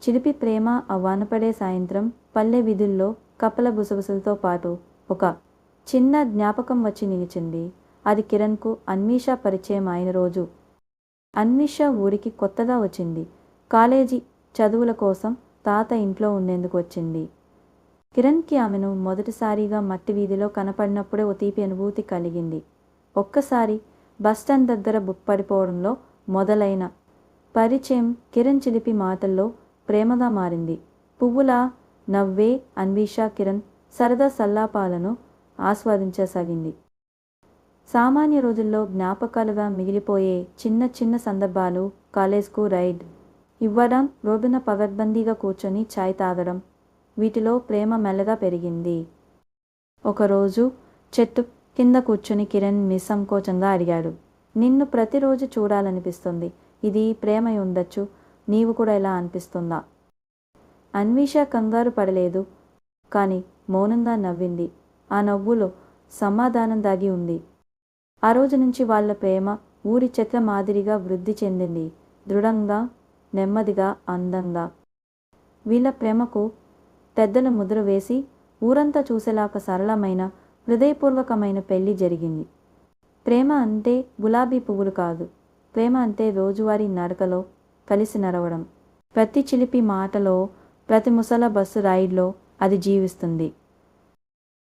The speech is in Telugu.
చిలిపి ప్రేమ ఆ వానపడే సాయంత్రం పల్లె వీధుల్లో కప్పల గుసగుసలతో పాటు ఒక చిన్న జ్ఞాపకం వచ్చి నిలిచింది. అది కిరణ్కు అన్వీష పరిచయం అయిన రోజు. అన్వీష ఊరికి కొత్తగా వచ్చింది. కాలేజీ చదువుల కోసం తాత ఇంట్లో ఉండేందుకు వచ్చింది. కిరణ్కి ఆమెను మొదటిసారిగా మట్టి వీధిలో కనపడినప్పుడే ఓ తీపి అనుభూతి కలిగింది. ఒక్కసారి బస్టాండ్ దగ్గర పడిపోవడంలో మొదలైన పరిచయం కిరణ్ చిలిపి మాటల్లో ప్రేమగా మారింది. పువ్వులా నవ్వే అన్వీష కిరణ్ సరదా సల్లాపాలను ఆస్వాదించసాగింది. సామాన్య రోజుల్లో జ్ఞాపకాలుగా మిగిలిపోయే చిన్న చిన్న సందర్భాలు, కాలేజ్కు రైడ్ ఇవ్వడం, రోడ్డున పగడ్బందీగా కూర్చొని చాయ్ తాగడం, వీటిలో ప్రేమ మెల్లగా పెరిగింది. ఒకరోజు చెట్టు కింద కూర్చొని కిరణ్ నిస్సంకోచంగా అడిగాడు, నిన్ను ప్రతిరోజు చూడాలనిపిస్తుంది. ఇది ప్రేమ ఉండొచ్చు, నీవు కూడా ఇలా అనిపిస్తుందా? అన్వీష కంగారు పడలేదు, కానీ మౌనంగా నవ్వింది. ఆ నవ్వులో సమాధానం దాగి ఉంది. ఆ రోజు నుంచి వాళ్ళ ప్రేమ ఊరి చెట్ల మాదిరిగా వృద్ధి చెందింది. దృఢంగా, నెమ్మదిగా, అందంగా. వీళ్ళ ప్రేమకు పెద్దల ముద్ర వేసి ఊరంతా చూసేలా ఒక సరళమైన, హృదయపూర్వకమైన పెళ్లి జరిగింది. ప్రేమ అంటే గులాబీ పువ్వులు కాదు. ప్రేమ అంటే రోజువారీ నడకలో కలిసి నడవడం. ప్రతి చిలిపి మాటలో, ప్రతి ముసల బస్సు రైడ్లో అది జీవిస్తుంది.